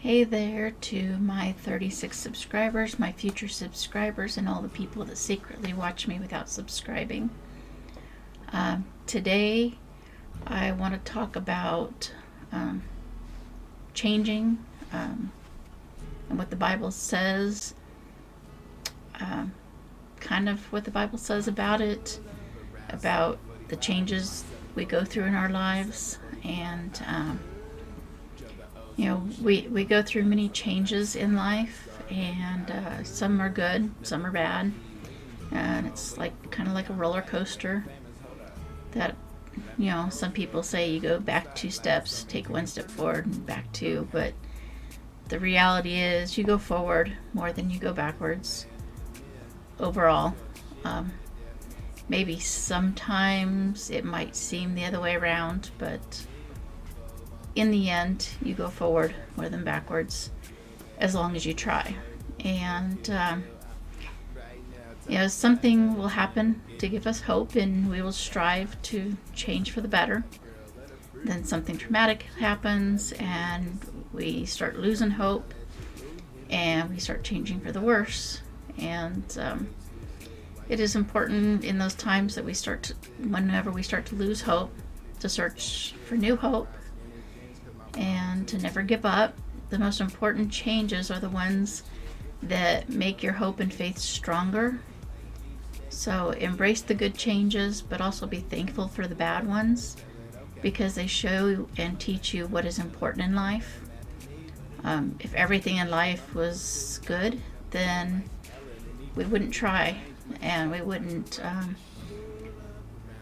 Hey there to my 36 subscribers, my future subscribers, and all the people that secretly watch me without subscribing. Today, I want to talk about changing and what the Bible says, kind of what the Bible says about it, about the changes we go through in our lives, and we go through many changes in life, and some are good, some are bad, and it's kind of like a roller coaster that, some people say you go back 2 steps, take 1 step forward and back 2, but the reality is you go forward more than you go backwards overall. Maybe sometimes it might seem the other way around, but in the end, you go forward more than backwards as long as you try. And, something will happen to give us hope, and we will strive to change for the better. Then something traumatic happens, and we start losing hope, and we start changing for the worse. And it is important in those times that whenever we start to lose hope, to search for new hope and to never give up. The most important changes are the ones that make your hope and faith stronger. So embrace the good changes, but also be thankful for the bad ones, because they show and teach you what is important in life. If everything in life was good, then we wouldn't try, and we wouldn't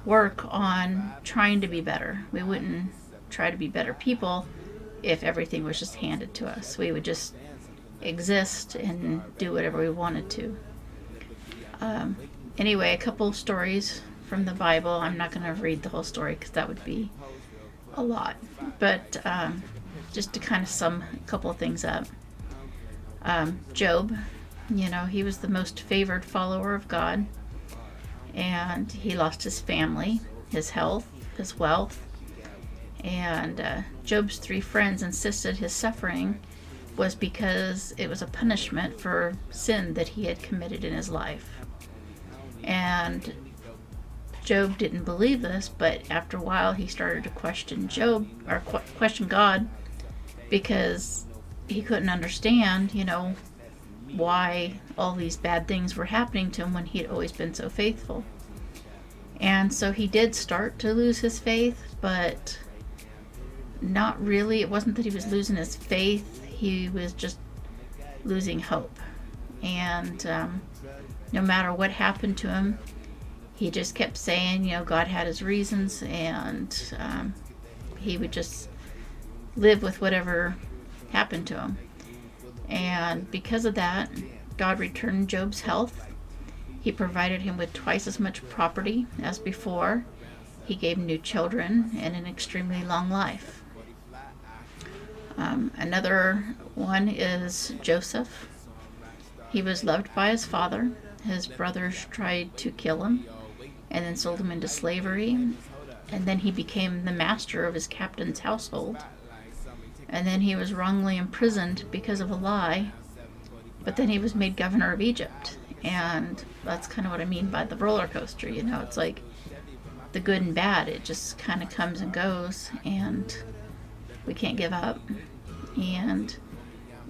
work on trying to be better. We wouldn't try to be better people if everything was just handed to us. We would just exist and do whatever we wanted to. Anyway, a couple stories from the Bible. I'm not going to read the whole story because that would be a lot. But just to kind of sum a couple of things up. Job, he was the most favored follower of God. And he lost his family, his health, his wealth. And Job's 3 friends insisted his suffering was because it was a punishment for sin that he had committed in his life. And Job didn't believe this, but after a while he started to question question God, because he couldn't understand, why all these bad things were happening to him when he had always been so faithful. And so he did start to lose his faith, but not really. It wasn't that he was losing his faith, he was just losing hope. And no matter what happened to him, he just kept saying, God had his reasons, and he would just live with whatever happened to him. And because of that, God returned Job's health. He provided him with twice as much property as before. He gave him new children and an extremely long life. Another one is Joseph. He was loved by his father. His brothers tried to kill him and then sold him into slavery. And then he became the master of his captain's household. And then he was wrongly imprisoned because of a lie. But then he was made governor of Egypt. And that's kind of what I mean by the roller coaster. It's like the good and bad. It just kind of comes and goes, and we can't give up. And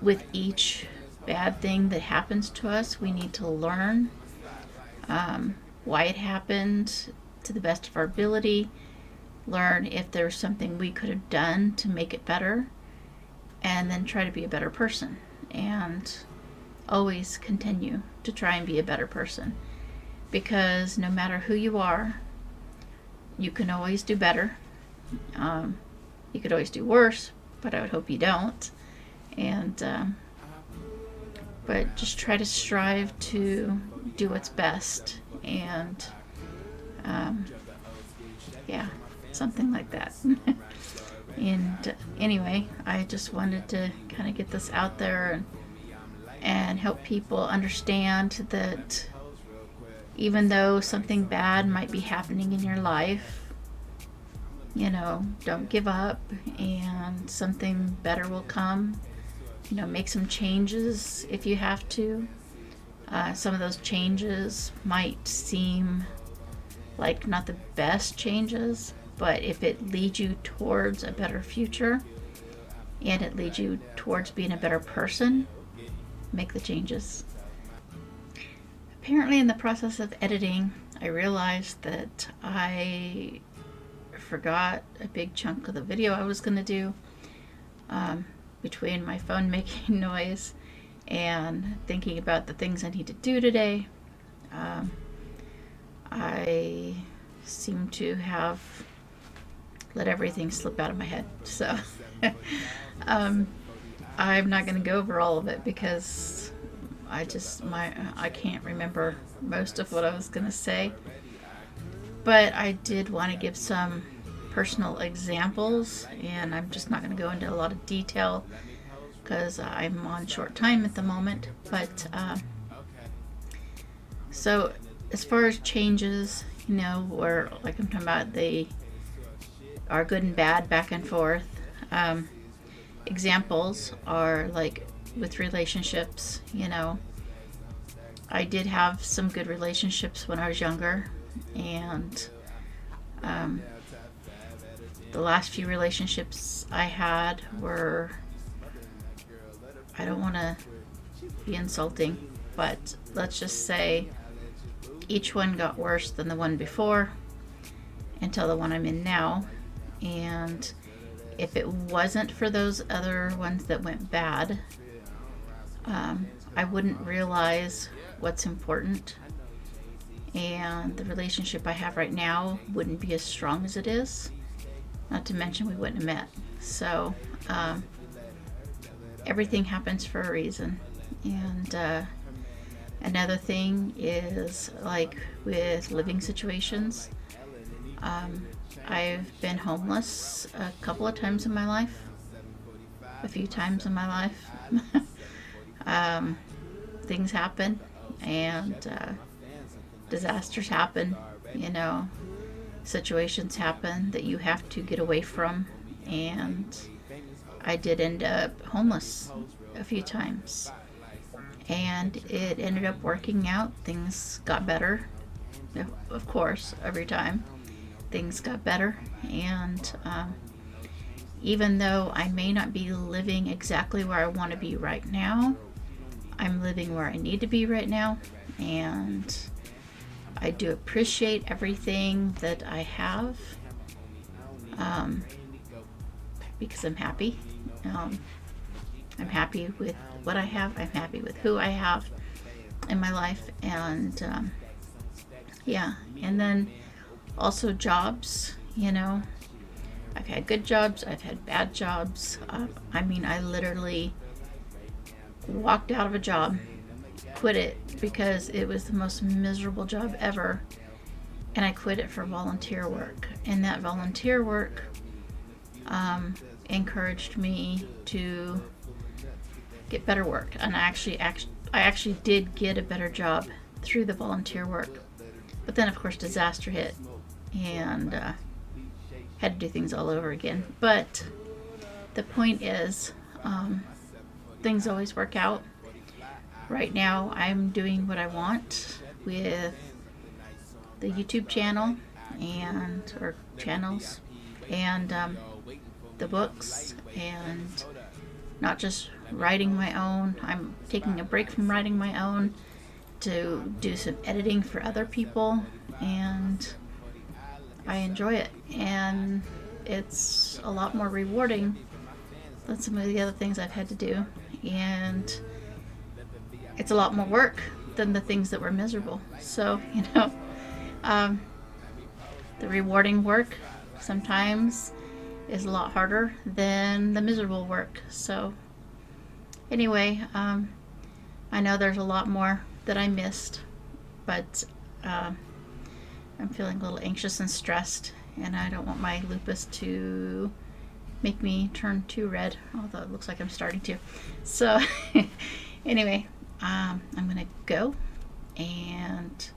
with each bad thing that happens to us, we need to learn why it happened to the best of our ability, learn if there's something we could have done to make it better, and then try to be a better person, and always continue to try and be a better person, because no matter who you are, you can always do better. You could always do worse, but I would hope you don't. And but just try to strive to do what's best, and something like that. And anyway, I just wanted to kind of get this out there and help people understand that even though something bad might be happening in your life, don't give up, and something better will come. make some changes if you have to. Some of those changes might seem like not the best changes, but if it leads you towards a better future and it leads you towards being a better person, make the changes. Apparently in the process of editing, I realized that I forgot a big chunk of the video I was going to do, between my phone making noise and thinking about the things I need to do today. I seem to have let everything slip out of my head. So I'm not going to go over all of it because I can't remember most of what I was going to say. But I did want to give some personal examples, and I'm just not going to go into a lot of detail because I'm on short time at the moment. But so as far as changes, where like I'm talking about, they are good and bad, back and forth. Examples are like with relationships. I did have some good relationships when I was younger, and the last few relationships I had were, I don't want to be insulting, but let's just say each one got worse than the one before until the one I'm in now. And if it wasn't for those other ones that went bad, I wouldn't realize what's important, and the relationship I have right now wouldn't be as strong as it is, not to mention we wouldn't have met. So everything happens for a reason. And another thing is, like with living situations, I've been homeless a couple of times in my life, a few times in my life. Things happen, and disasters happen, situations happen that you have to get away from, and I did end up homeless a few times, and it ended up working out. Things got better, of course, every time things got better. And even though I may not be living exactly where I want to be right now, I'm living where I need to be right now, and I do appreciate everything that I have, because I'm happy. I'm happy with what I have. I'm happy with who I have in my life. And yeah, and then also jobs. I've had good jobs, I've had bad jobs. I literally walked out of a job, quit it because it was the most miserable job ever, and I quit it for volunteer work. And that volunteer work encouraged me to get better work, and I actually did get a better job through the volunteer work. But then of course disaster hit, and had to do things all over again. But the point is, things always work out. Right now I'm doing what I want with the YouTube channel or channels, and the books, and not just writing my own. I'm taking a break from writing my own to do some editing for other people, and I enjoy it, and it's a lot more rewarding than some of the other things I've had to do, and it's a lot more work than the things that were miserable. So the rewarding work sometimes is a lot harder than the miserable work. So anyway, I know there's a lot more that I missed, but I'm feeling a little anxious and stressed, and I don't want my lupus to make me turn too red, although it looks like I'm starting to. So anyway, I'm gonna go and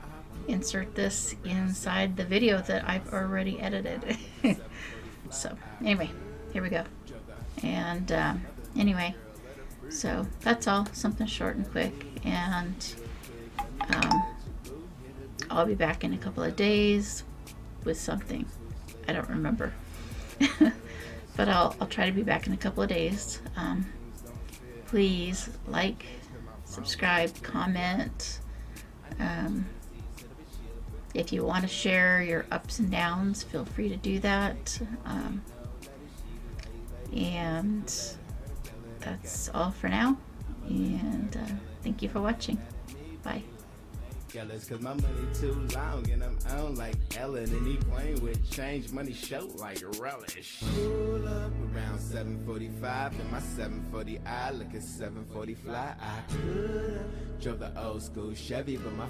insert this inside the video that I've already edited. So anyway, here we go. And anyway, So that's all, something short and quick. And I'll be back in a couple of days with something. I don't remember. But I'll try to be back in a couple of days. Please like, subscribe, comment. If you want to share your ups and downs, feel free to do that. And that's all for now. And thank you for watching. Bye. Jealous cause my money too long and I'm on like Ellen, and he playing with change money show like a relish. Pull up around 7:45 in my 740i, look at 740 fly. I could've drove the old school Chevy, but my